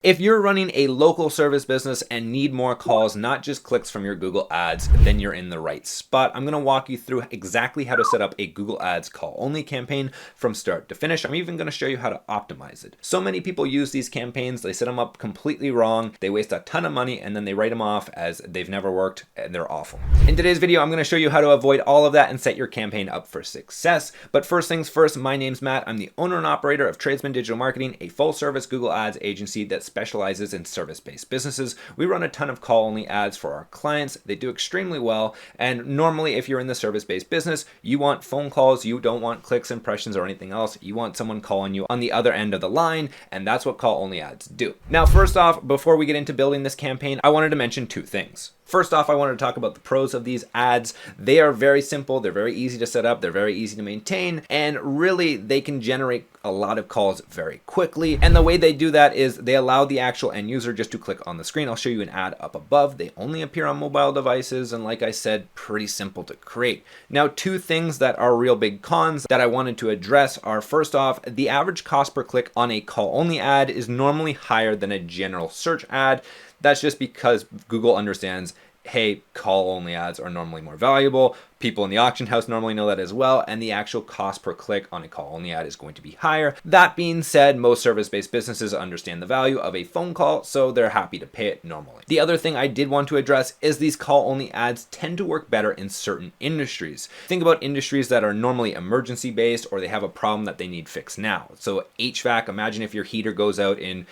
If you're running a local service business and need more calls, not just clicks from your Google Ads, then you're in the right spot. I'm going to walk you through exactly how to set up a Google Ads call only campaign from start to finish. I'm even going to show you how to optimize it. So many people use these campaigns, they set them up completely wrong, they waste a ton of money, and then they write them off as they've never worked and they're awful. In today's video, I'm going to show you how to avoid all of that and set your campaign up for success. But first things first, my name's Matt. I'm the owner and operator of Tradesman Digital Marketing, a full service Google Ads agency that specializes in service-based businesses. We run a ton of call-only ads for our clients. They do extremely well. And normally, if you're in the service-based business, you want phone calls. You don't want clicks, impressions, or anything else. You want someone calling you on the other end of the line, and that's what call-only ads do. Now, first off, before we get into building this campaign, I wanted to mention two things. First off, I wanted to talk about the pros of these ads. They are very simple, they're very easy to set up, they're very easy to maintain, and really they can generate a lot of calls very quickly. And the way they do that is they allow the actual end user just to click on the screen. I'll show you an ad up above. They only appear on mobile devices, and like I said, pretty simple to create. Now, two things that are real big cons that I wanted to address are, first off, the average cost per click on a call only ad is normally higher than a general search ad. That's just because Google understands, hey, call only ads are normally more valuable. People in the auction house normally know that as well, and the actual cost per click on a call only ad is going to be higher. That being said, most service-based businesses understand the value of a phone call, so they're happy to pay it normally. The other thing I did want to address is these call only ads tend to work better in certain industries. Think about industries that are normally emergency based, or they have a problem that they need fixed now. So HVAC, imagine if your heater goes out in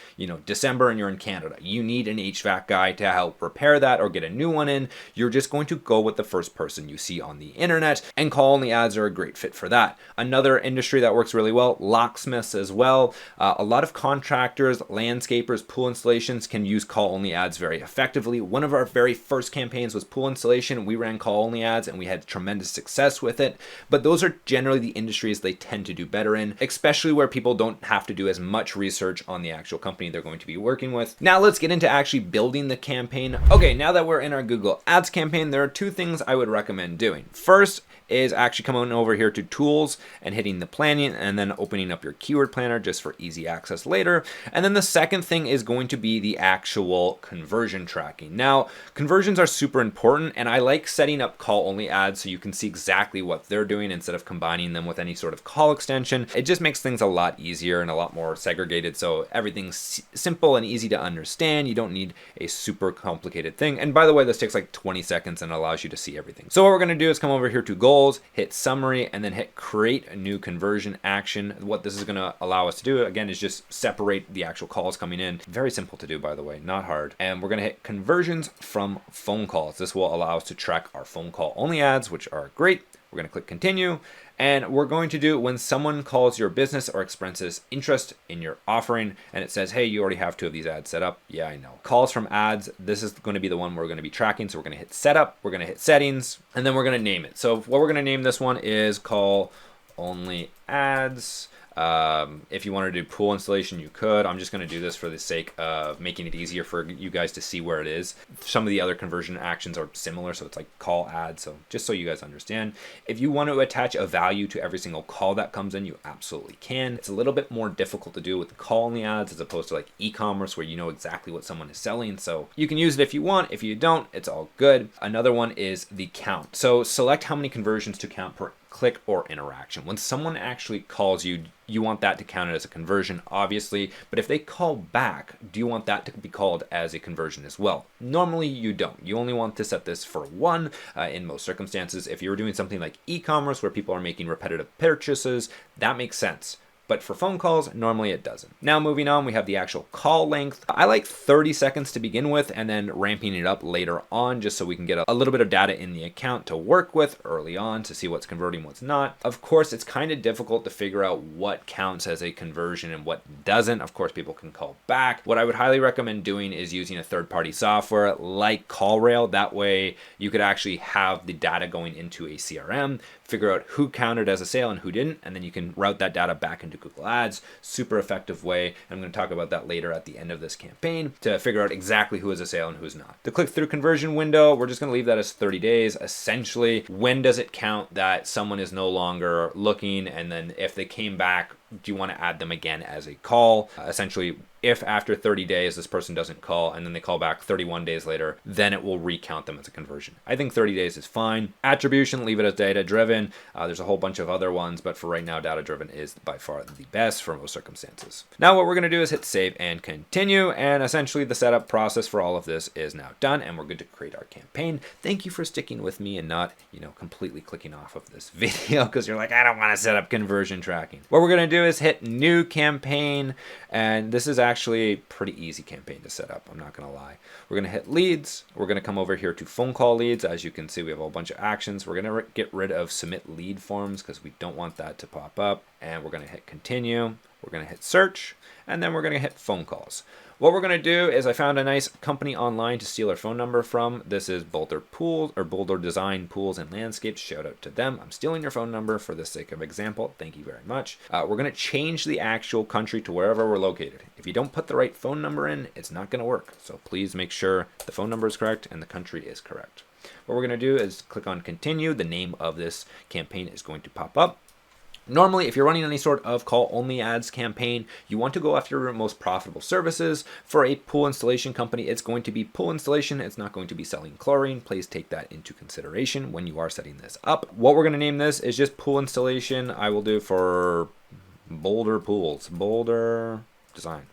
December and you're in Canada. You need an HVAC guy to help repair that or get a new one in. You're just going to go with the first person you see on the internet, and call only ads are a great fit for that. Another industry that works really well, locksmiths as well. A lot of contractors, landscapers, pool installations can use call only ads very effectively. One of our very first campaigns was pool installation. We ran call only ads and we had tremendous success with it. But those are generally the industries they tend to do better in, especially where people don't have to do as much research on the actual company they're going to be working with. Now let's get into actually building the campaign. Okay, now that we're in our Google Ads campaign, there are two things I would recommend doing. First is actually coming over here to tools and hitting the planning, and then opening up your keyword planner just for easy access later. And then the second thing is going to be the actual conversion tracking. Now, conversions are super important, and I like setting up call only ads so you can see exactly what they're doing instead of combining them with any sort of call extension. It just makes things a lot easier and a lot more segregated, so everything's simple and easy to understand. You don't need a super complicated thing. And by the way, this takes like 20 seconds and allows you to see everything. So what we're going to do is come over here to goals, hit summary, and then hit create a new conversion action. What this is going to allow us to do, again, is just separate the actual calls coming in. Very simple to do, by the way, not hard. And we're going to hit conversions from phone calls. This will allow us to track our phone call only ads, which are great. We're going to click continue, and we're going to do when someone calls your business or expresses interest in your offering, and it says, hey, you already have 2 of these ads set up. Yeah, I know. Calls from ads, this is going to be the one we're going to be tracking. So we're going to hit setup, we're going to hit settings, and then we're going to name it. So what we're going to name this one is call only ads. If you want to do pool installation, you could. I'm just going to do this for the sake of making it easier for you guys to see where it is. Some of the other conversion actions are similar, so it's like call ads. So just so you guys understand, if you want to attach a value to every single call that comes in, you absolutely can. It's a little bit more difficult to do with the call only ads as opposed to like e-commerce where you know exactly what someone is selling. So you can use it if you want. If you don't, it's all good. Another one is the count. So select how many conversions to count per click or interaction. When someone actually calls you, you want that to count as a conversion, obviously, but if they call back, do you want that to be called as a conversion as well? Normally you don't. You only want to set this for 1 in most circumstances. If you're doing something like e-commerce where people are making repetitive purchases, that makes sense. But for phone calls, normally it doesn't. Now moving on, we have the actual call length. I like 30 seconds to begin with and then ramping it up later on just so we can get a little bit of data in the account to work with early on to see what's converting, what's not. Of course, it's kind of difficult to figure out what counts as a conversion and what doesn't. Of course, people can call back. What I would highly recommend doing is using a third-party software like CallRail. That way you could actually have the data going into a CRM, figure out who counted as a sale and who didn't, and then you can route that data back into Google Ads. Super effective way. I'm going to talk about that later at the end of this campaign to figure out exactly who is a sale and who's not. The click-through conversion window, we're just going to leave that as 30 days. Essentially, when does it count that someone is no longer looking, and then if they came back do you want to add them again as a call? Essentially, if after 30 days this person doesn't call and then they call back 31 days later, then it will recount them as a conversion. I think 30 days is fine. Attribution, leave it as data driven. There's a whole bunch of other ones, but for right now, data driven is by far the best for most circumstances. Now what we're going to do is hit save and continue, and essentially the setup process for all of this is now done, and we're good to create our campaign. Thank you for sticking with me and not, completely clicking off of this video because you're like, I don't want to set up conversion tracking. What we're going to do is hit new campaign, and this is actually a pretty easy campaign to set up. I'm not going to lie. We're going to hit leads. We're going to come over here to phone call leads. As you can see, we have a whole bunch of actions. We're going to get rid of submit lead forms because we don't want that to pop up. And we're going to hit continue. We're going to hit search, and then we're going to hit phone calls. What we're going to do is I found a nice company online to steal our phone number from. This is Boulder Pools, or Boulder Design Pools and Landscapes. Shout out to them. I'm stealing your phone number for the sake of example. Thank you very much. We're going to change the actual country to wherever we're located. If you don't put the right phone number in, it's not going to work. So please make sure the phone number is correct and the country is correct. What we're going to do is click on continue. The name of this campaign is going to pop up. Normally, if you're running any sort of call-only ads campaign, you want to go after your most profitable services. For a pool installation company, it's going to be pool installation. It's not going to be selling chlorine. Please take that into consideration when you are setting this up. What we're going to name this is just pool installation. I will do for Boulder Pools, Boulder Design.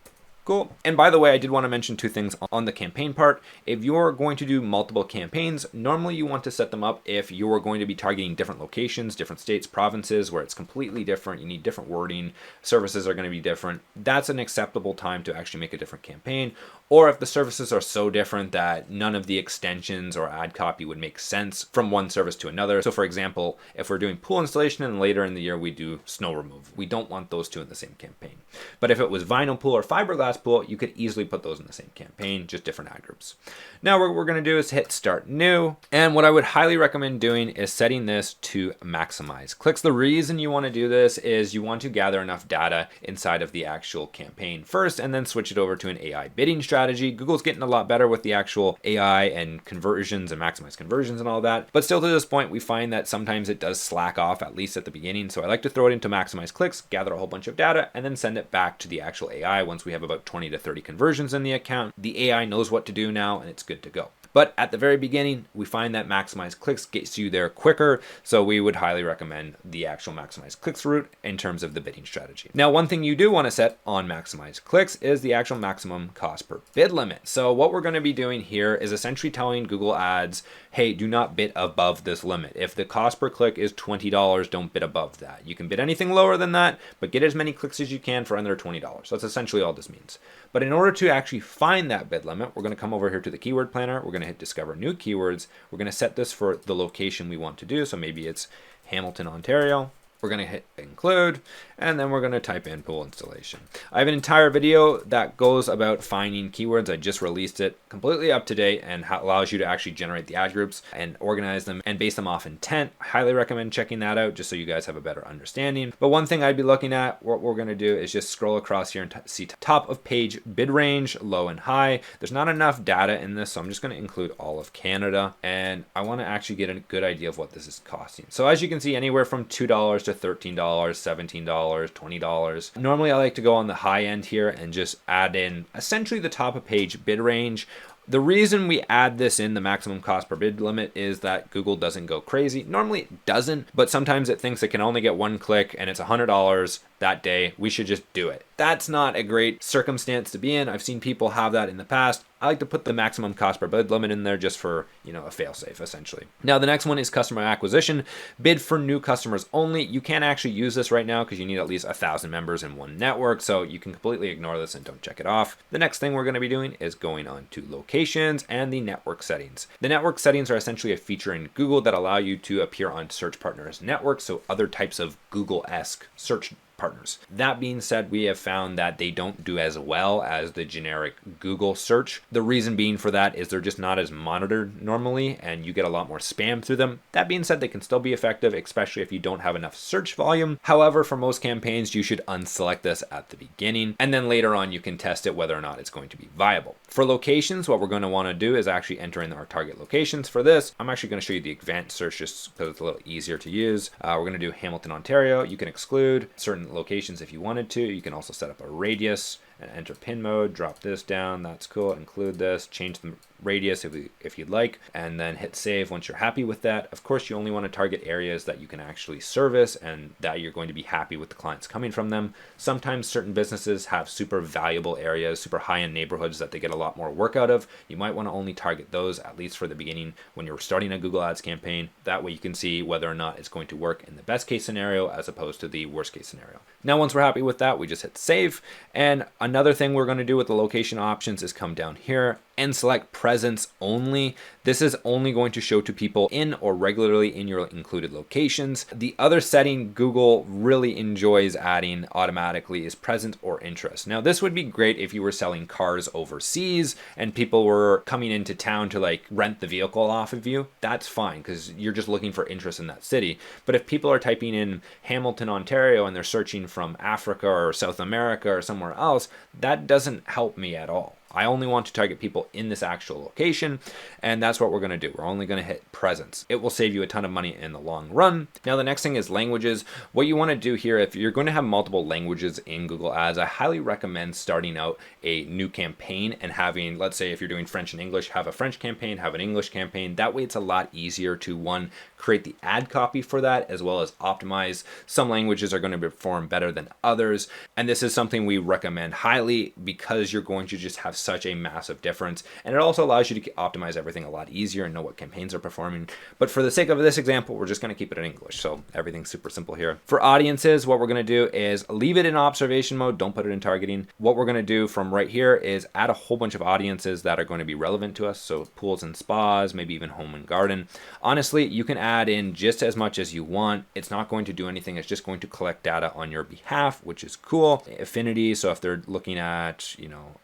Cool. And by the way, I did want to mention two things on the campaign part. If you're going to do multiple campaigns, normally you want to set them up if you're going to be targeting different locations, different states, provinces, where it's completely different. You need different wording. Services are going to be different. That's an acceptable time to actually make a different campaign. Or if the services are so different that none of the extensions or ad copy would make sense from one service to another. So for example, if we're doing pool installation and later in the year we do snow removal, we don't want those two in the same campaign. But if it was vinyl pool or fiberglass pool, you could easily put those in the same campaign, just different ad groups. Now what we're going to do is hit start new. And what I would highly recommend doing is setting this to maximize clicks. The reason you want to do this is you want to gather enough data inside of the actual campaign first and then switch it over to an AI bidding strategy. Google's getting a lot better with the actual AI and conversions and maximize conversions and all that. But still to this point, we find that sometimes it does slack off, at least at the beginning. So I like to throw it into maximize clicks, gather a whole bunch of data, and then send it back to the actual AI once we have about 20 to 30 conversions in the account. The AI knows what to do now and it's good to go. But at the very beginning, we find that maximize clicks gets you there quicker. So we would highly recommend the actual maximize clicks route in terms of the bidding strategy. Now, one thing you do want to set on maximize clicks is the actual maximum cost per bid limit. So what we're going to be doing here is essentially telling Google Ads, hey, do not bid above this limit. If the cost per click is $20, don't bid above that. You can bid anything lower than that, but get as many clicks as you can for under $20. That's essentially all this means. But in order to actually find that bid limit, we're going to come over here to the keyword planner. We're going to hit discover new keywords. We're going to set this for the location we want to do. So maybe it's Hamilton, Ontario. We're going to hit include, and then we're going to type in pool installation. I have an entire video that goes about finding keywords. I just released it, completely up to date, and allows you to actually generate the ad groups and organize them and base them off intent. I highly recommend checking that out just so you guys have a better understanding. But one thing I'd be looking at, what we're going to do is just scroll across here and see top of page bid range, low and high. There's not enough data in this, so I'm just going to include all of Canada, and I want to actually get a good idea of what this is costing. So as you can see, anywhere from $2 to $13, $17, $20. Normally I like to go on the high end here and just add in essentially the top of page bid range. The reason we add this in the maximum cost per bid limit is that Google doesn't go crazy. Normally it doesn't, but sometimes it thinks it can only get one click and it's $100 that day. We should just do it. That's not a great circumstance to be in. I've seen people have that in the past. I like to put the maximum cost per bid limit in there just for, a fail-safe essentially. Now the next one is customer acquisition. Bid for new customers only. You can't actually use this right now because you need at least 1,000 members in one network. So you can completely ignore this and don't check it off. The next thing we're going to be doing is going on to locations and the network settings. The network settings are essentially a feature in Google that allow you to appear on search partners networks. So other types of Google-esque search partners. That being said, we have found that they don't do as well as the generic Google search. The reason being for that is they're just not as monitored normally, and you get a lot more spam through them. That being said, they can still be effective, especially if you don't have enough search volume. However, for most campaigns, you should unselect this at the beginning, and then later on you can test it whether or not it's going to be viable. For locations, what we're going to want to do is actually enter in our target locations. For this, I'm actually going to show you the advanced search just because it's a little easier to use. We're going to do Hamilton, Ontario. You can exclude certain different locations if you wanted to. You can also set up a radius and enter pin mode, drop this down, that's cool, include this, change the radius if you'd like, and then hit save once you're happy with that. Of course, you only want to target areas that you can actually service and that you're going to be happy with the clients coming from them. Sometimes certain businesses have super valuable areas, super high-end neighborhoods that they get a lot more work out of. You might want to only target those, at least for the beginning, when you're starting a Google Ads campaign. That way you can see whether or not it's going to work in the best case scenario as opposed to the worst case scenario. Now, once we're happy with that, we just hit save. And another thing we're going to do with the location options is come down here and select presence only. This is only going to show to people in or regularly in your included locations. The other setting Google really enjoys adding automatically is present or interest. Now, this would be great if you were selling cars overseas and people were coming into town to like rent the vehicle off of you. That's fine because you're just looking for interest in that city. But if people are typing in Hamilton, Ontario, and they're searching from Africa or South America or somewhere else, that doesn't help me at all. I only want to target people in this actual location, and that's what we're going to do. We're only going to hit presence. It will save you a ton of money in the long run. Now, the next thing is languages. What you want to do here, if you're going to have multiple languages in Google Ads, I highly recommend starting out a new campaign and having, let's say if you're doing French and English, have a French campaign, have an English campaign. That way it's a lot easier to, one, create the ad copy for that, as well as optimize. Some languages are going to perform better than others, and this is something we recommend highly because you're going to just have such a massive difference, and it also allows you to optimize everything a lot easier and know what campaigns are performing. But for the sake of this example, we're just going to keep it in English, so everything's super simple here. For audiences, what we're going to do is leave it in observation mode, don't put it in targeting. What we're going to do from right here is add a whole bunch of audiences that are going to be relevant to us, so pools and spas, maybe even home and garden. Honestly, you can add in just as much as you want. It's not going to do anything. It's just going to collect data on your behalf, which is cool. Affinity, so if they're looking at,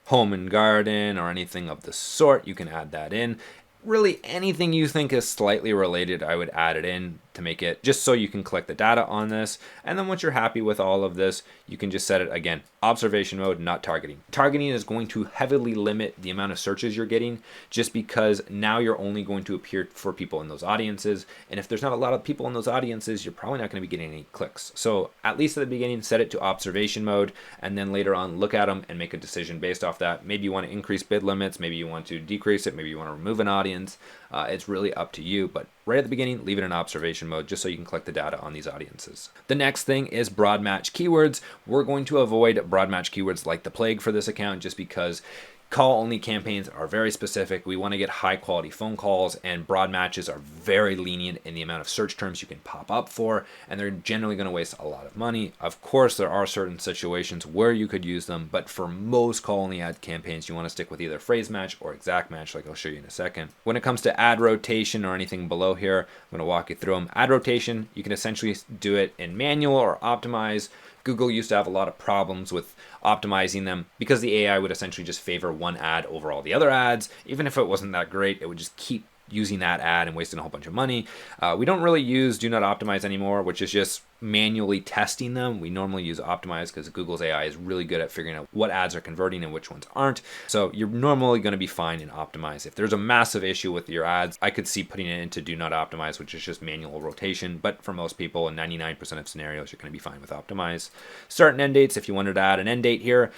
home and garden or anything of the sort, you can add that in. Really anything you think is slightly related, I would add it in to make it just so you can collect the data on this. And then once you're happy with all of this, you can just set it again, observation mode, not targeting. Targeting is going to heavily limit the amount of searches you're getting just because now you're only going to appear for people in those audiences. And if there's not a lot of people in those audiences, you're probably not going to be getting any clicks. So at least at the beginning, set it to observation mode, and then later on look at them and make a decision based off that. Maybe you want to increase bid limits, maybe you want to decrease it, maybe you want to remove an audience. It's really up to you, but right at the beginning, leave it in observation mode just so you can collect the data on these audiences. The next thing is broad match keywords. We're going to avoid broad match keywords like the plague for this account just because call only campaigns are very specific. We want to get high quality phone calls, and broad matches are very lenient in the amount of search terms you can pop up for, and they're generally going to waste a lot of money. Of course, there are certain situations where you could use them, but for most call only ad campaigns, you want to stick with either phrase match or exact match, like I'll show you in a second. When it comes to ad rotation or anything below here, I'm going to walk you through them. Ad rotation, you can essentially do it in manual or optimize. Google used to have a lot of problems with optimizing them because the AI would essentially just favor one ad over all the other ads. Even if it wasn't that great, it would just keep using that ad and wasting a whole bunch of money. We don't really use Do Not Optimize anymore, which is just manually testing them. We normally use Optimize because Google's AI is really good at figuring out what ads are converting and which ones aren't. So you're normally going to be fine in Optimize. If there's a massive issue with your ads, I could see putting it into Do Not Optimize, which is just manual rotation. But for most people, in 99% of scenarios, you're going to be fine with Optimize. Start and end dates. If you wanted to add an end date here,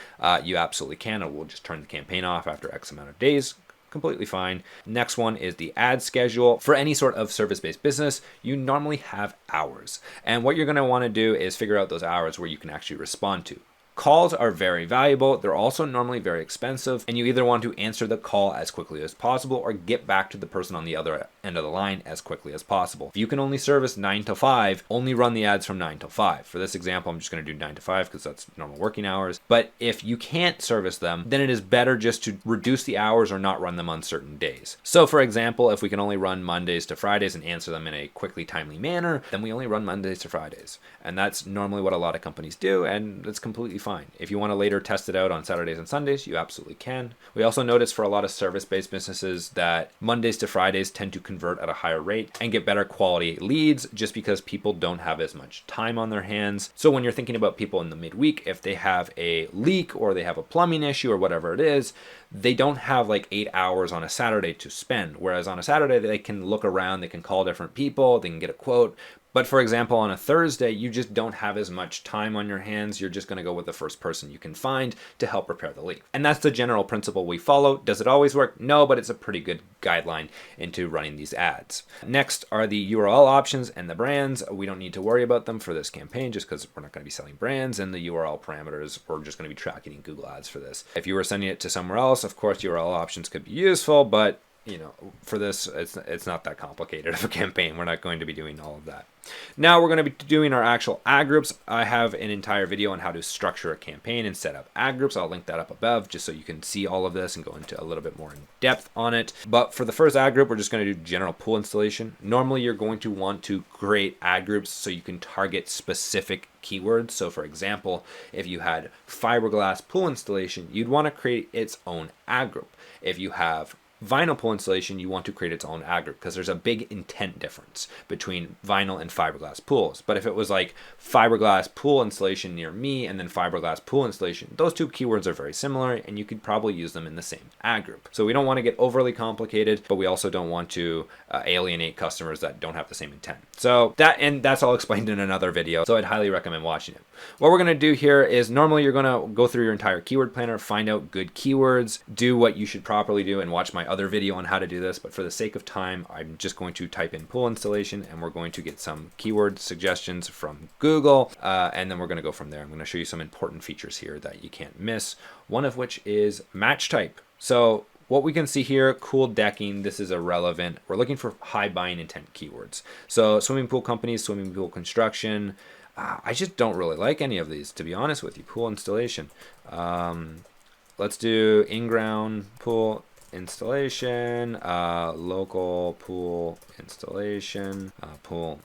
you absolutely can. It will just turn the campaign off after X amount of days. Completely fine. Next one is the ad schedule. For any sort of service-based business, you normally have hours. And what you're going to want to do is figure out those hours where you can actually respond to. Calls are very valuable. They're also normally very expensive, and you either want to answer the call as quickly as possible or get back to the person on the other end of the line as quickly as possible. If you can only service 9 to 5, only run the ads from 9 to 5. For this example, I'm just going to do 9 to 5 because that's normal working hours. But if you can't service them, then it is better just to reduce the hours or not run them on certain days. So for example, if we can only run Mondays to Fridays and answer them in a quickly, timely manner, then we only run Mondays to Fridays. And that's normally what a lot of companies do, and it's completely fine. If you want to later test it out on Saturdays and Sundays, you absolutely can. We also notice for a lot of service-based businesses that Mondays to Fridays tend to convert at a higher rate and get better quality leads just because people don't have as much time on their hands. So when you're thinking about people in the midweek, if they have a leak or they have a plumbing issue or whatever it is, they don't have like 8 hours on a Saturday to spend. Whereas on a Saturday, they can look around, they can call different people, they can get a quote. But for example, on a Thursday, you just don't have as much time on your hands. You're just going to go with the first person you can find to help prepare the lead. And that's the general principle we follow. Does it always work? No, but it's a pretty good guideline into running these ads. Next are the URL options and the brands. We don't need to worry about them for this campaign just because we're not going to be selling brands, and the URL parameters we're just going to be tracking in Google Ads for this. If you were sending it to somewhere else, of course, URL options could be useful, but for this, it's not that complicated of a campaign. We're not going to be doing all of that. Now we're going to be doing our actual ad groups. I have an entire video on how to structure a campaign and set up ad groups. I'll link that up above just so you can see all of this and go into a little bit more in depth on it. But for the first ad group, we're just going to do general pool installation. Normally, you're going to want to create ad groups so you can target specific keywords. So for example, if you had fiberglass pool installation, you'd want to create its own ad group. If you have vinyl pool installation, you want to create its own ad group because there's a big intent difference between vinyl and fiberglass pools. But if it was like fiberglass pool installation near me and then fiberglass pool installation, those two keywords are very similar and you could probably use them in the same ad group. So we don't want to get overly complicated, but we also don't want to alienate customers that don't have the same intent. So that's all explained in another video. So I'd highly recommend watching it. What we're going to do here is normally you're going to go through your entire keyword planner, find out good keywords, do what you should properly do, and watch my other video on how to do this. But for the sake of time, I'm just going to type in pool installation and we're going to get some keyword suggestions from Google. And then we're going to go from there. I'm going to show you some important features here that you can't miss. One of which is match type. So what we can see here, cool decking, this is irrelevant. We're looking for high buying intent keywords. So swimming pool companies, swimming pool construction. I just don't really like any of these, to be honest with you. Pool installation. Let's do in-ground pool installation, local pool installation, pool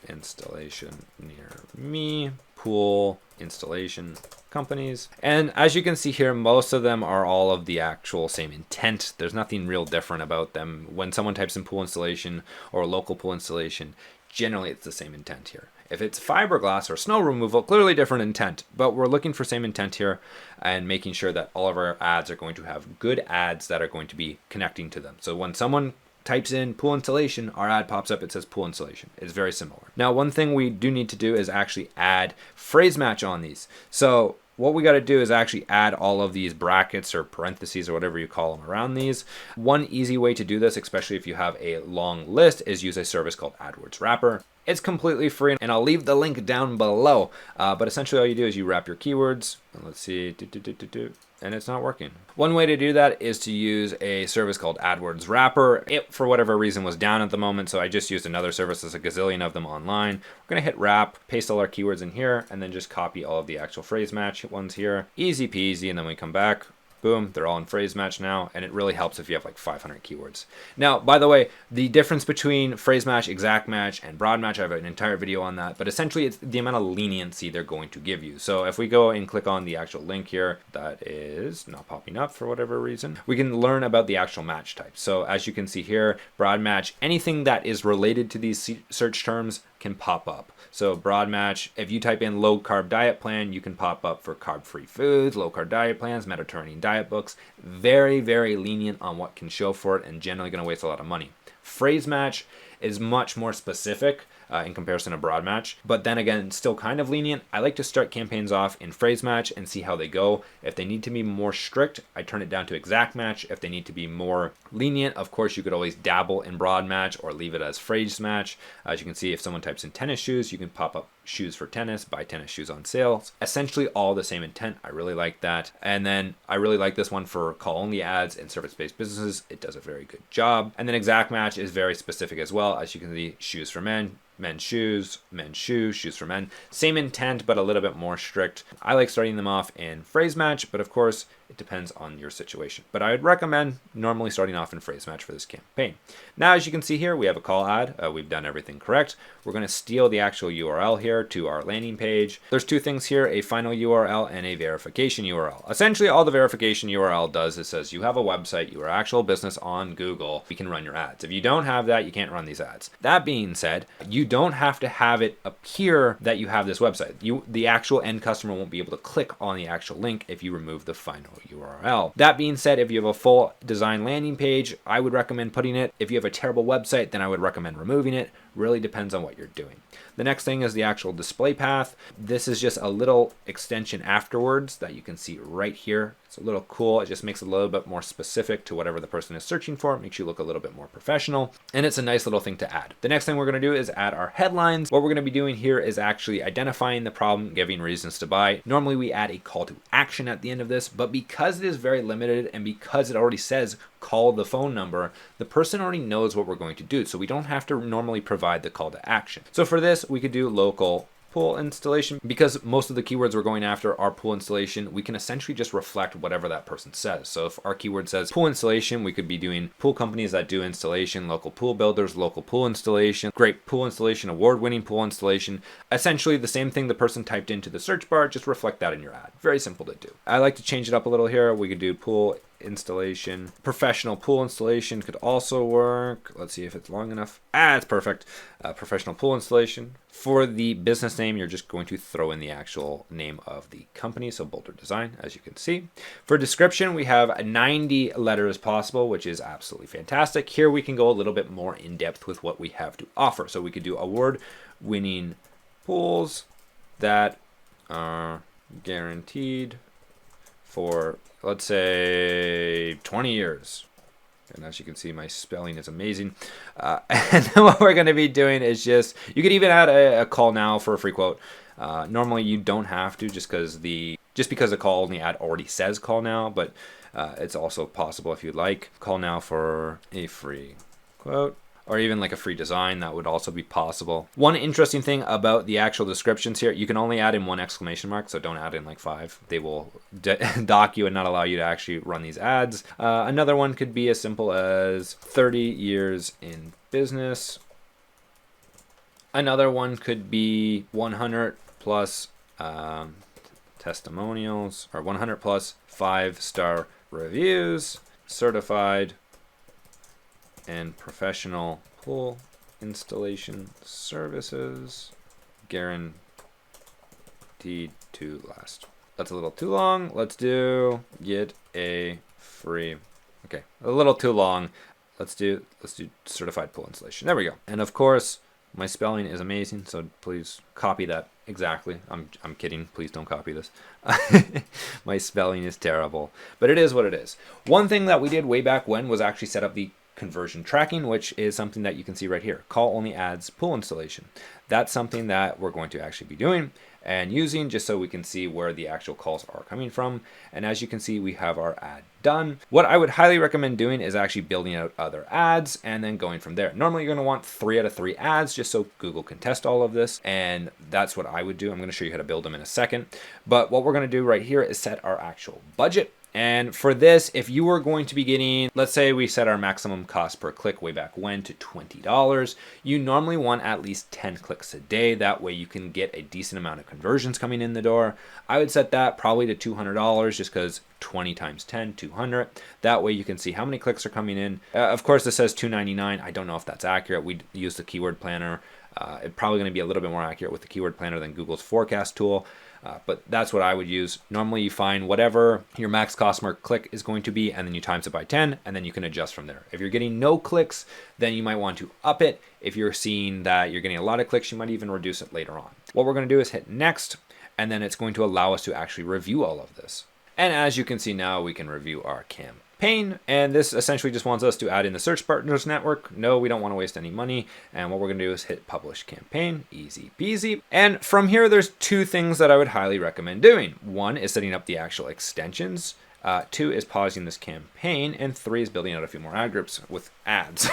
installation near me, pool installation companies. And as you can see here, most of them are all of the actual same intent. There's nothing real different about them. When someone types in pool installation or local pool installation, generally it's the same intent here. If it's fiberglass or snow removal, clearly different intent, but we're looking for same intent here and making sure that all of our ads are going to have good ads that are going to be connecting to them. So when someone types in pool installation, our ad pops up, it says pool installation. It's very similar. Now, one thing we do need to do is actually add phrase match on these. So what we got to do is actually add all of these brackets or parentheses or whatever you call them around these. One easy way to do this, especially if you have a long list, is use a service called AdWords Wrapper. It's completely free, and I'll leave the link down below. But essentially all you do is you wrap your keywords. And let's see, and it's not working. One way to do that is to use a service called AdWords Wrapper. It, for whatever reason, was down at the moment, so I just used another service. There's a gazillion of them online. We're gonna hit wrap, paste all our keywords in here, and then just copy all of the actual phrase match ones here. Easy peasy, and then we come back. Boom, they're all in phrase match now, and it really helps if you have like 500 keywords. Now, by the way, the difference between phrase match, exact match, and broad match, I have an entire video on that, but essentially it's the amount of leniency they're going to give you. So if we go and click on the actual link here, that is not popping up for whatever reason, we can learn about the actual match type. So as you can see here, broad match, anything that is related to these search terms can pop up. So broad match, if you type in low carb diet plan, you can pop up for carb free foods, low carb diet plans, Mediterranean diet books. Very, very lenient on what can show for it and generally going to waste a lot of money. Phrase match is much more specific in comparison to broad match, but then again, still kind of lenient. I like to start campaigns off in phrase match and see how they go. If they need to be more strict, I turn it down to exact match. If they need to be more lenient, of course, you could always dabble in broad match or leave it as phrase match. As you can see, if someone types in tennis shoes, you can pop up shoes for tennis, buy tennis shoes on sale. Essentially all the same intent. I really like that. And then I really like this one for call only ads and service-based businesses. It does a very good job. And then exact match is very specific as well. As you can see, shoes for men, men's shoes, shoes for men. Same intent, but a little bit more strict. I like starting them off in phrase match, but of course, it depends on your situation. But I would recommend normally starting off in phrase match for this campaign. Now, as you can see here, we have a call ad. We've done everything correct. We're going to steal the actual URL here to our landing page. There's two things here, a final URL and a verification URL. Essentially, all the verification URL does is says you have a website, you are an actual business on Google, we can run your ads. If you don't have that, you can't run these ads. That being said, you don't have to have it appear that you have this website. The actual end customer won't be able to click on the actual link if you remove the final URL. That being said, if you have a full design landing page, I would recommend putting it. If you have a terrible website, then I would recommend removing it. Really depends on what you're doing. The next thing is the actual display path. This is just a little extension afterwards that you can see right here. It's a little cool. It just makes it a little bit more specific to whatever the person is searching for. It makes you look a little bit more professional. And it's a nice little thing to add. The next thing we're going to do is add our headlines. What we're going to be doing here is actually identifying the problem, giving reasons to buy. Normally we add a call to action at the end of this, but because it is very limited and because it already says call the phone number, the person already knows what we're going to do. So we don't have to normally provide the call to action. So for this, we could do local pool installation. Because most of the keywords we're going after are pool installation, we can essentially just reflect whatever that person says. So if our keyword says pool installation, we could be doing pool companies that do installation, local pool builders, local pool installation, great pool installation, award-winning pool installation. Essentially the same thing the person typed into the search bar, just reflect that in your ad. Very simple to do. I like to change it up a little here. We could do pool installation. Professional pool installation could also work. Let's see if it's long enough. It's perfect. Professional pool installation. For the business name, you're just going to throw in the actual name of the company, so Boulder Design, as you can see. For description, we have 90 letters possible, which is absolutely fantastic. Here we can go a little bit more in depth with what we have to offer. So we could do award-winning pools that are guaranteed for, let's say, 20 years. And as you can see, my spelling is amazing. And then what we're going to be doing is just, you could even add a call now for a free quote. Normally you don't have to, just because the call in the ad already says call now, but it's also possible if you'd like. Call now for a free quote. Or even like a free design, that would also be possible. One interesting thing about the actual descriptions here, you can only add in one exclamation mark, so don't add in like 5. They will dock you and not allow you to actually run these ads. Another one could be as simple as 30 years in business. Another one could be 100 plus testimonials, or 100 plus 5-star reviews, certified and professional pool installation services, guaranteed to last. That's a little too long. Let's do get a free. Okay, a little too long. Let's do certified pool installation. There we go. And of course, my spelling is amazing, so please copy that exactly. I'm kidding. Please don't copy this. My spelling is terrible, but it is what it is. One thing that we did way back when was actually set up the conversion tracking, which is something that you can see right here. Call only ads pool installation. That's something that we're going to actually be doing and using just so we can see where the actual calls are coming from. And as you can see, we have our ad done. What I would highly recommend doing is actually building out other ads and then going from there. Normally you're going to want 3 out of 3 ads just so Google can test all of this. And that's what I would do. I'm going to show you how to build them in a second. But what we're going to do right here is set our actual budget. And for this, if you were going to be getting, let's say we set our maximum cost per click way back when to $20, you normally want at least 10 clicks a day. That way you can get a decent amount of conversions coming in the door. I would set that probably to $200 just because 20 times 10, 200. That way you can see how many clicks are coming in. Of course, this says $2.99. I don't know if that's accurate. We use the keyword planner. It's probably going to be a little bit more accurate with the keyword planner than Google's forecast tool. But that's what I would use. Normally you find whatever your max cost per click is going to be, and then you times it by 10, and then you can adjust from there. If you're getting no clicks, then you might want to up it. If you're seeing that you're getting a lot of clicks, you might even reduce it later on. What we're going to do is hit next, and then it's going to allow us to actually review all of this. And as you can see now, we can review our campaign. And this essentially just wants us to add in the search partners network. No, we don't want to waste any money. And what we're going to do is hit publish campaign, easy peasy. And from here, there's 2 things that I would highly recommend doing. 1 is setting up the actual extensions. 2 is pausing this campaign, and 3 is building out a few more ad groups with ads.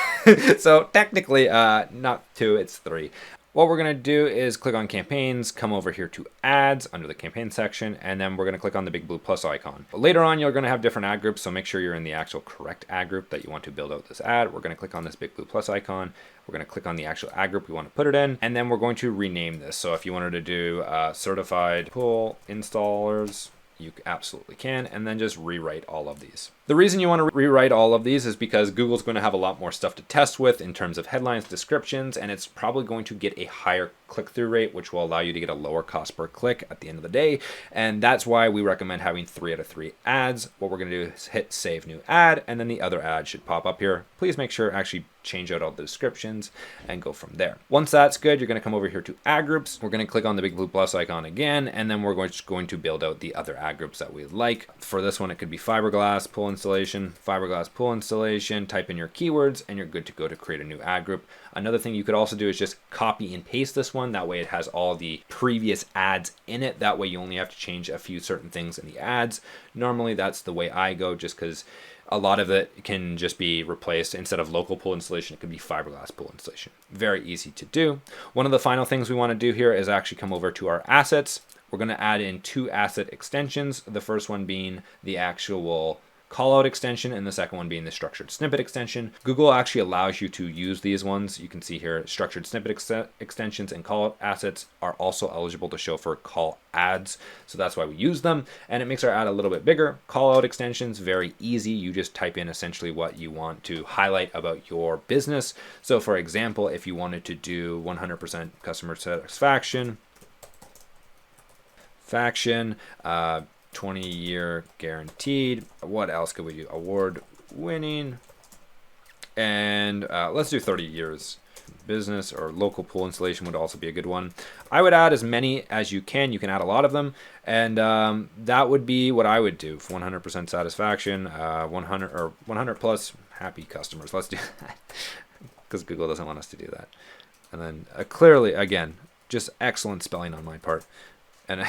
So technically, not 2, it's 3. What we're going to do is click on campaigns, come over here to ads under the campaign section, and then we're going to click on the big blue plus icon. Later on, you're going to have different ad groups, so make sure you're in the actual correct ad group that you want to build out this ad. We're going to click on this big blue plus icon. We're going to click on the actual ad group we want to put it in, and then we're going to rename this. So if you wanted to do certified pool installers, you absolutely can, and then just rewrite all of these. The reason you want to rewrite all of these is because Google's going to have a lot more stuff to test with in terms of headlines, descriptions, and it's probably going to get a higher click-through rate, which will allow you to get a lower cost per click at the end of the day. And that's why we recommend having 3 out of 3 ads. What we're going to do is hit save new ad, and then the other ad should pop up here. Please make sure actually change out all the descriptions and go from there. Once that's good, you're going to come over here to ad groups. We're going to click on the big blue plus icon again, and then we're going to build out the other ad groups that we like. For this one, it could be fiberglass pool installation, fiberglass pool installation. Type in your keywords and you're good to go to create a new ad group. Another thing you could also do is just copy and paste this one. That way it has all the previous ads in it. That way you only have to change a few certain things in the ads. Normally that's the way I go, just because a lot of it can just be replaced. Instead of local pool installation, it could be fiberglass pool installation. Very easy to do. One of the final things we want to do here is actually come over to our assets. We're going to add in 2 asset extensions. The first one being the actual callout extension and the second one being the structured snippet extension. Google actually allows you to use these ones. You can see here structured snippet extensions and callout assets are also eligible to show for call ads. So that's why we use them, and it makes our ad a little bit bigger. Callout extensions, very easy. You just type in essentially what you want to highlight about your business. So for example, if you wanted to do 100% customer satisfaction, 20-year guaranteed. What else could we do? Award winning. And let's do 30 years. Business or local pool installation would also be a good one. I would add as many as you can. You can add a lot of them. And that would be what I would do. 100% satisfaction, 100 plus happy customers. Let's do that. Because Google doesn't want us to do that. And then clearly, again, just excellent spelling on my part. And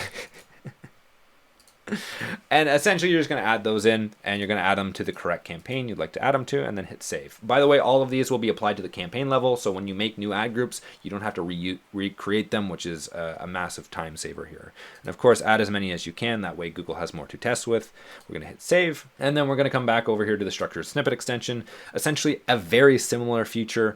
and essentially you're just going to add those in, and you're going to add them to the correct campaign you'd like to add them to, and then hit save. By the way, all of these will be applied to the campaign level, so when you make new ad groups, you don't have to recreate them, which is a massive time saver here. And of course, add as many as you can. That way Google has more to test with. We're going to hit save, and then we're going to come back over here to the structured snippet extension. Essentially a very similar feature.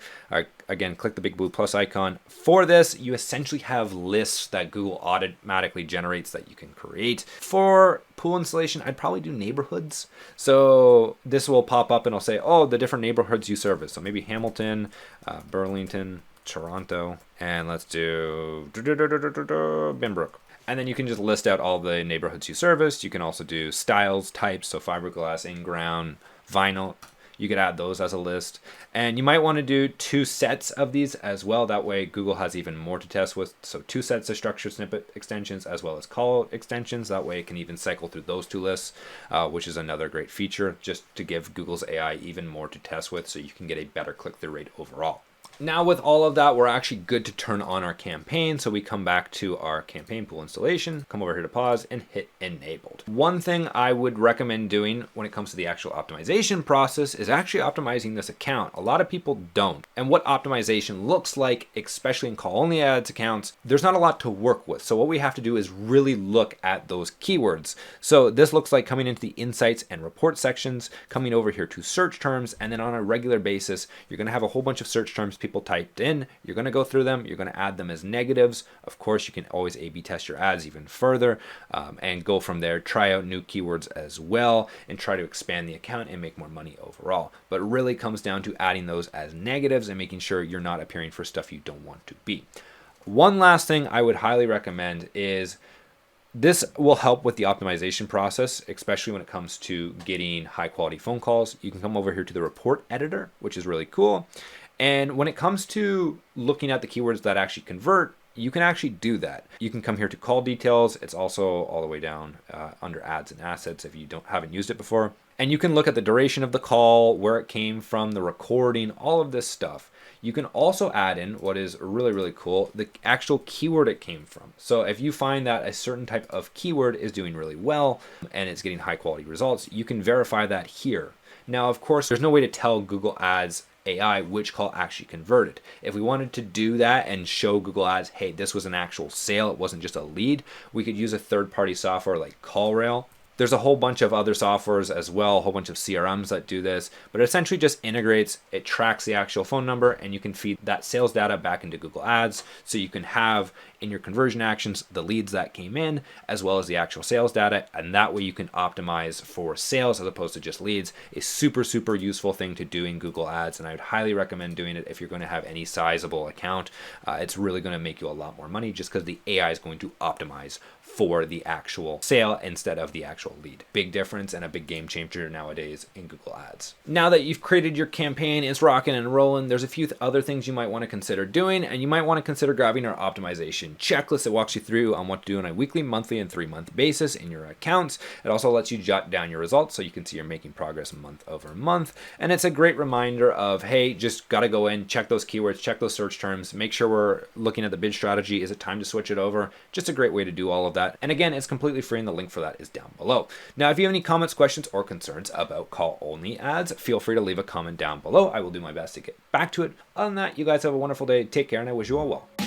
Again, click the big blue plus icon. For this, you essentially have lists that Google automatically generates that you can create. For pool installation, I'd probably do neighborhoods. So this will pop up and I'll say, oh, the different neighborhoods you service. So maybe Hamilton, Burlington, Toronto, and let's do Binbrook. And then you can just list out all the neighborhoods you service. You can also do styles, types, so fiberglass, in-ground, vinyl. You could add those as a list. And you might want to do 2 sets of these as well. That way Google has even more to test with. So 2 sets of structured snippet extensions as well as call extensions. That way it can even cycle through those 2 lists, which is another great feature just to give Google's AI even more to test with, so you can get a better click-through rate overall. Now with all of that, we're actually good to turn on our campaign. So we come back to our campaign pool installation, come over here to pause and hit enabled. One thing I would recommend doing when it comes to the actual optimization process is actually optimizing this account. A lot of people don't. And what optimization looks like, especially in call only ads accounts, there's not a lot to work with. So what we have to do is really look at those keywords. So this looks like coming into the insights and report sections, coming over here to search terms, and then on a regular basis, you're going to have a whole bunch of search terms people typed in. You're going to go through them. You're going to add them as negatives. Of course, you can always A/B test your ads even further and go from there. Try out new keywords as well and try to expand the account and make more money overall. But it really comes down to adding those as negatives and making sure you're not appearing for stuff you don't want to be. One last thing I would highly recommend is this will help with the optimization process, especially when it comes to getting high quality phone calls. You can come over here to the report editor, which is really cool. And when it comes to looking at the keywords that actually convert, you can actually do that. You can come here to call details. It's also all the way down under ads and assets if you haven't used it before. And you can look at the duration of the call, where it came from, the recording, all of this stuff. You can also add in what is really, really cool, the actual keyword it came from. So if you find that a certain type of keyword is doing really well and it's getting high quality results, you can verify that here. Now, of course, there's no way to tell Google Ads AI which call actually converted. If we wanted to do that and show Google Ads, hey, this was an actual sale, it wasn't just a lead, we could use a third-party software like CallRail. There's a whole bunch of other softwares as well, a whole bunch of CRMs that do this, but it essentially just integrates, it tracks the actual phone number, and you can feed that sales data back into Google Ads. So you can have in your conversion actions the leads that came in, as well as the actual sales data, and that way you can optimize for sales as opposed to just leads. A super, super useful thing to do in Google Ads, and I would highly recommend doing it if you're going to have any sizable account. It's really going to make you a lot more money just because the AI is going to optimize for the actual sale instead of the actual lead. Big difference and a big game changer nowadays in Google Ads. Now that you've created your campaign, it's rocking and rolling, there's a few other things you might want to consider doing, and you might want to consider grabbing our optimization checklist. It walks you through on what to do on a weekly, monthly, and 3-month basis in your accounts. It also lets you jot down your results so you can see you're making progress month over month. And it's a great reminder of, hey, just got to go in, check those keywords, check those search terms, make sure we're looking at the bid strategy. Is it time to switch it over? Just a great way to do all of that. And again, it's completely free, and the link for that is down below. Now, if you have any comments, questions, or concerns about call-only ads, feel free to leave a comment down below. I will do my best to get back to it. Other than that, you guys have a wonderful day. Take care, and I wish you all well.